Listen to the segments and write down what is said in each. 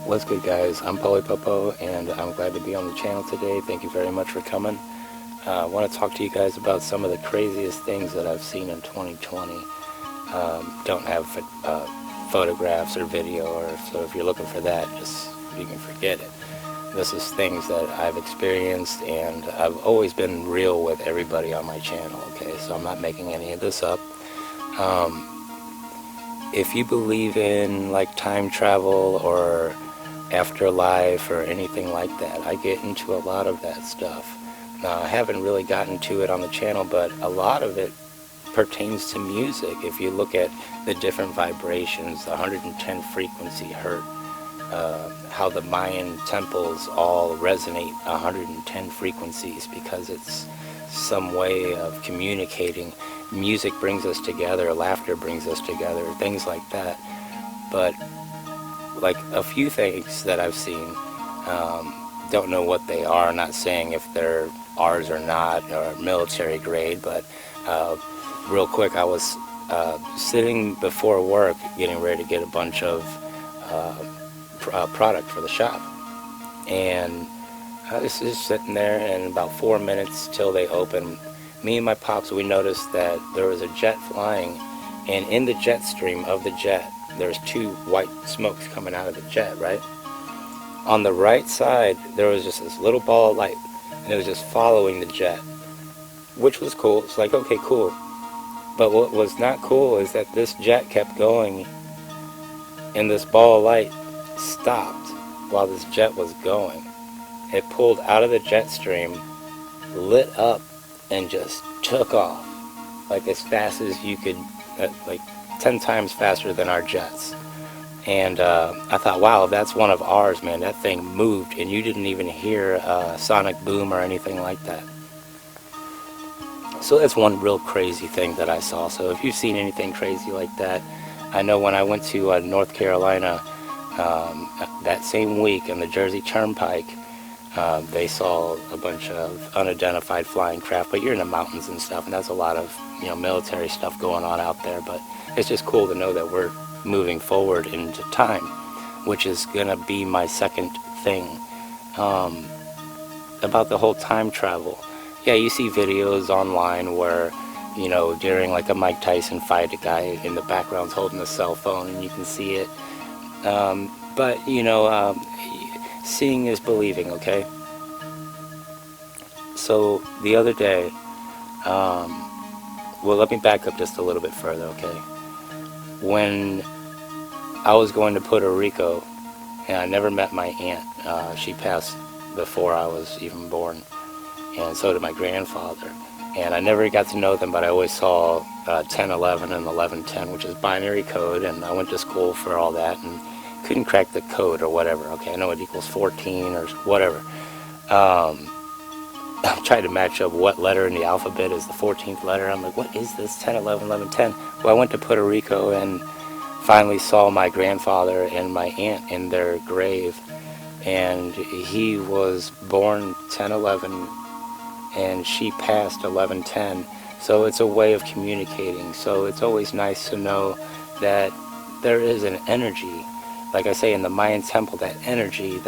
What's good, guys? I'm Polipopo, and I'm glad to be on the channel today. Thank you very much for coming. I want to talk to you guys about some of the craziest things that I've seen in 2020. Don't have photographs or video, so if you're looking for that, you can forget it. This is things that I've experienced, and I've always been real with everybody on my channel, okay? So I'm not making any of this up. If you believe in like time travel or afterlife or anything like that, I get into a lot of that stuff. Now, I haven't really gotten to it on the channel, but a lot of it pertains to music. If you look at the different vibrations, the 110 frequency hertz, how the Mayan temples all resonate 110 frequencies because it's some way of communicating. Music brings us together, laughter brings us together, things like that. But like a few things that I've seen, don't know what they are, not saying if they're ours or not, or military grade, but real quick, I was sitting before work getting ready to get a bunch of product for the shop, and I was just sitting there, and about 4 minutes till they opened, me and my pops, we noticed that there was a jet flying, and in the jet stream of the jet, there's two white smokes coming out of the jet, right? On the right side, there was just this little ball of light, and it was just following the jet, which was cool. It's like, okay, cool. But what was not cool is that this jet kept going, and this ball of light stopped while this jet was going. It pulled out of the jet stream, lit up, and just took off, like as fast as you could, like 10 times faster than our jets. And I thought, wow, that's one of ours, man. That thing moved, and you didn't even hear a sonic boom or anything like that. So that's one real crazy thing that I saw. So if you've seen anything crazy like that, I know when I went to North Carolina that same week on the Jersey Turnpike, they saw a bunch of unidentified flying craft, but you're in the mountains and stuff, and that's a lot of, you know, military stuff going on out there. But it's just cool to know that we're moving forward into time, which is gonna be my second thing about the whole time travel. Yeah, you see videos online where, you know, during like a Mike Tyson fight, a guy in the background's holding a cell phone and you can see it. But, you know, seeing is believing, okay? So the other day, well, let me back up just a little bit further, okay? When I was going to Puerto Rico, and I never met my aunt. She passed before I was even born, and so did my grandfather. And I never got to know them, but I always saw 1011 and 1110, which is binary code, and I went to school for all that and couldn't crack the code or whatever. Okay, I know it equals 14 or whatever. I'm trying to match up what letter in the alphabet is the 14th letter. I'm like, what is this 10, 11, 11, 10? Well, I went to Puerto Rico and finally saw my grandfather and my aunt in their grave, and he was born 1011 and she passed 1110. So it's a way of communicating. So it's always nice to know that there is an energy, like I say in the Mayan temple, that energy,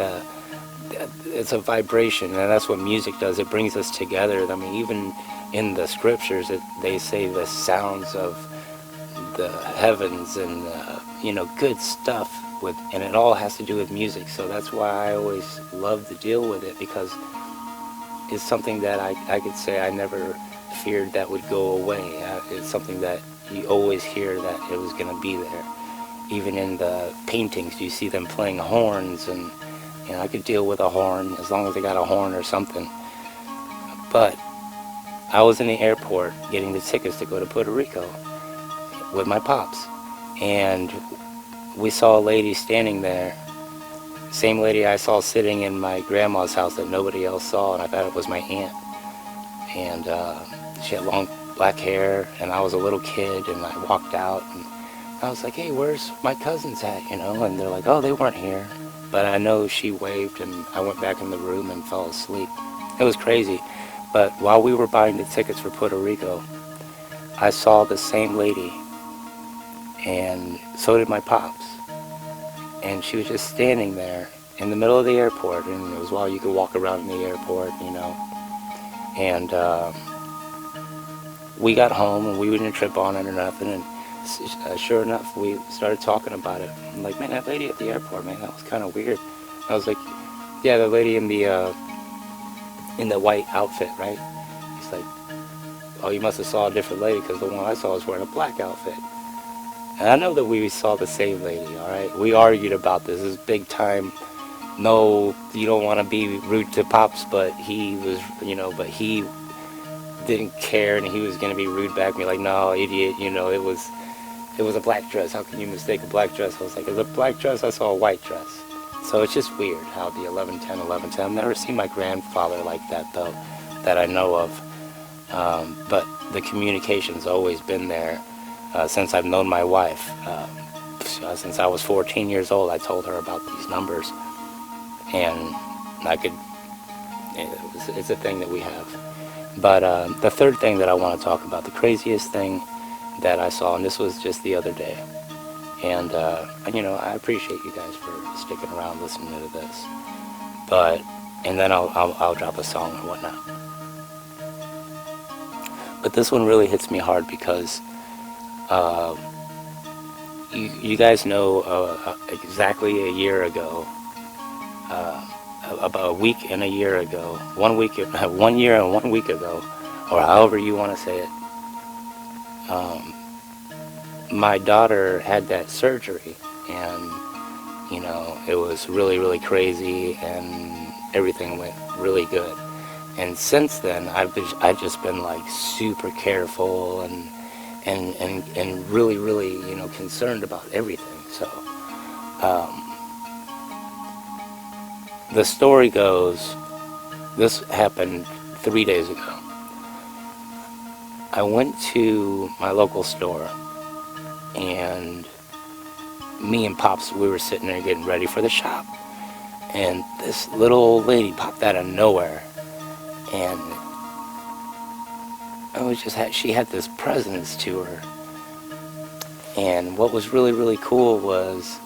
it's a vibration, and that's what music does. It brings us together. I mean, even in the scriptures, they say the sounds of the heavens and you know, good stuff and it all has to do with music. So that's why I always love to deal with it, because it's something that I could say I never feared that would go away. It's something that you always hear that it was going to be there. Even in the paintings, you see them playing horns, and you know, I could deal with a horn as long as they got a horn or something. But I was in the airport getting the tickets to go to Puerto Rico with my pops, and we saw a lady standing there, same lady I saw sitting in my grandma's house that nobody else saw, and I thought it was my aunt. And she had long black hair, and I was a little kid, and I walked out, and I was like, hey, where's my cousins at, you know? And they're like, oh, they weren't here. But I know she waved, and I went back in the room and fell asleep. It was crazy. But while we were buying the tickets for Puerto Rico, I saw the same lady, and so did my pops. and she was just standing there in the middle of the airport, and it was while you could walk around in the airport, you know. And we got home, and we didn't trip on it or nothing, and sure enough, we started talking about it. I'm like, man, that lady at the airport, man, that was kind of weird. I was like, yeah, the lady in the white outfit, right? He's like, oh, you must have saw a different lady, because the one I saw was wearing a black outfit. And I know that we saw the same lady, all right? We argued about this. This is big time. No, you don't want to be rude to Pops, but he was, you know, but he didn't care, and he was going to be rude back. Me like, no, idiot, you know, it was a black dress. How can you mistake a black dress? I was like, is it a black dress? I saw a white dress. So it's just weird how the 1110, 1110. I've never seen my grandfather like that, though, that I know of. But the communication's always been there since I've known my wife. Since I was 14 years old, I told her about these numbers. And it's a thing that we have. But the third thing that I want to talk about, the craziest thing that I saw, and this was just the other day, and you know, I appreciate you guys for sticking around listening to this, and then I'll drop a song and whatnot. But this one really hits me hard because you guys know exactly a year ago, about a week and a year ago, 1 year and 1 week ago, or however you want to say it, my daughter had that surgery, and you know, it was really, really crazy, and everything went really good. And since then, I've just been like super careful and really, really, you know, concerned about everything. So the story goes, this happened 3 days ago. I went to my local store, and me and Pops, we were sitting there getting ready for the shop, and this little old lady popped out of nowhere, and she had this presence to her. And what was really, really cool was,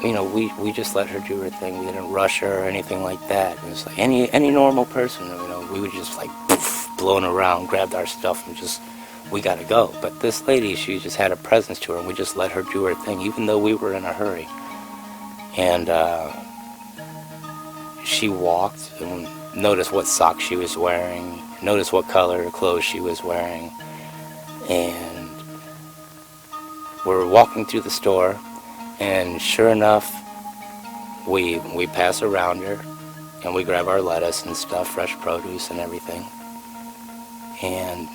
you know, we just let her do her thing. We didn't rush her or anything like that. It was like any normal person, you know, we would just like poof, blown around, grabbed our stuff, and just, we gotta go. But this lady, she just had a presence to her, and we just let her do her thing, even though we were in a hurry. And she walked and noticed what socks she was wearing, noticed what color clothes she was wearing, and we're walking through the store, and sure enough, we pass around her, and we grab our lettuce and stuff, fresh produce and everything. And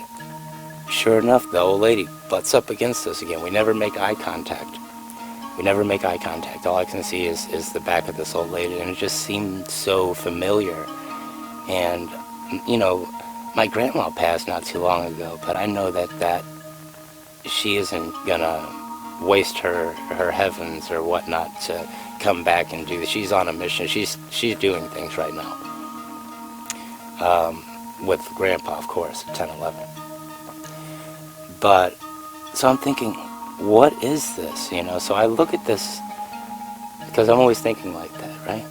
sure enough, the old lady butts up against us again. We never make eye contact. All I can see is the back of this old lady, and it just seemed so familiar. And, you know, my grandma passed not too long ago, but I know that she isn't gonna waste her heavens or whatnot to come back and do this. She's on a mission. She's doing things right now. With Grandpa, of course, at 10-11. But, so I'm thinking, what is this, you know? So I look at this, because I'm always thinking like that, right?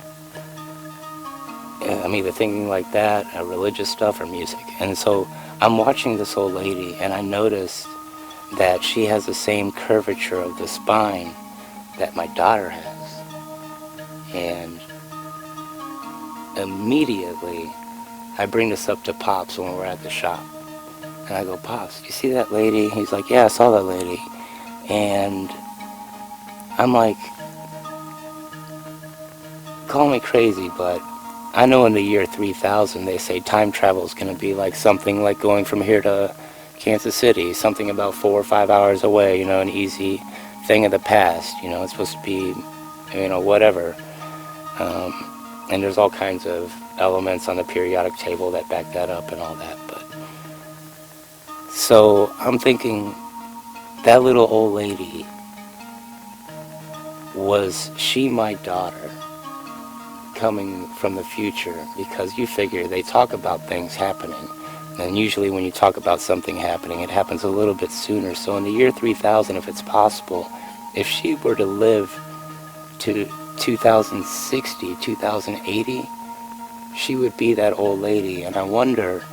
I'm either thinking like that, religious stuff, or music. And so I'm watching this old lady, and I noticed that she has the same curvature of the spine that my daughter has. And immediately, I bring this up to Pops when we're at the shop. And I go, Pops, you see that lady? He's like, yeah, I saw that lady. And I'm like, call me crazy, but I know in the year 3000 they say time travel is going to be like something like going from here to Kansas City, something about 4 or 5 hours away, you know, an easy thing of the past, you know, it's supposed to be, you know, whatever. And there's all kinds of elements on the periodic table that back that up and all that. But so I'm thinking, that little old lady, was she my daughter coming from the future? Because you figure they talk about things happening, and usually when you talk about something happening, it happens a little bit sooner. So in the year 3000, if it's possible, if she were to live to 2060, 2080, she would be that old lady. And I wonder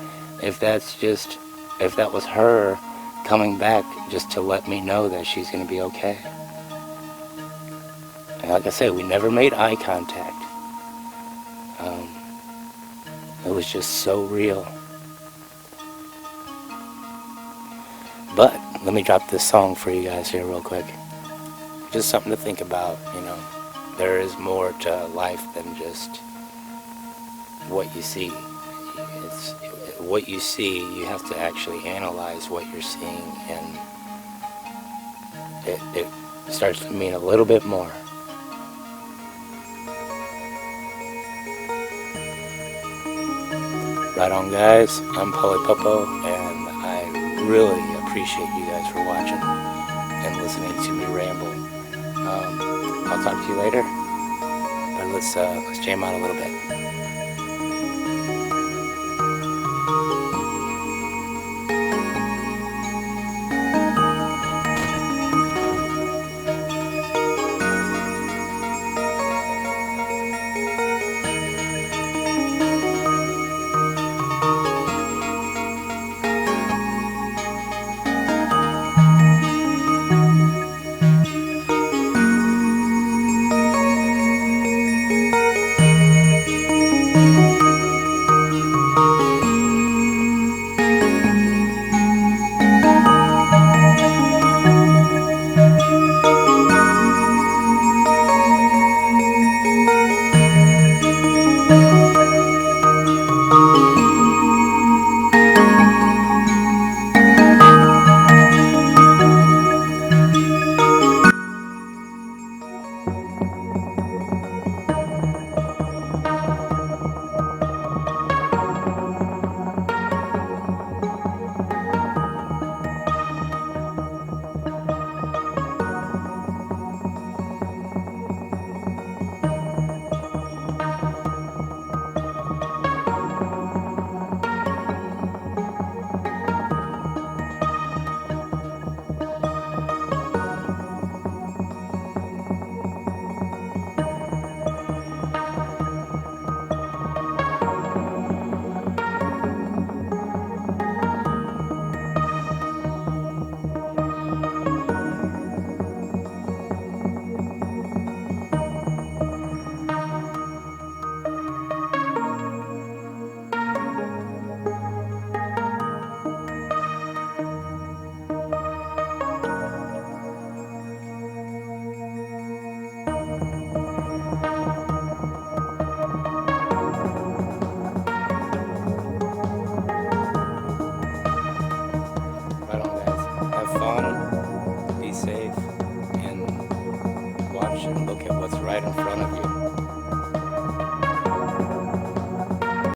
if if that was her coming back just to let me know that she's going to be okay. And like I said, we never made eye contact. It was just so real. But let me drop this song for you guys here real quick. Just something to think about, you know. There is more to life than just what you see. It's what you see, you have to actually analyze what you're seeing, and it starts to mean a little bit more. Right on, guys. I'm Polipopo, and I really appreciate you guys for watching and listening to me ramble. I'll talk to you later, but let's jam out a little bit. Right on, guys. Have fun, be safe, and watch and look at what's right in front of you.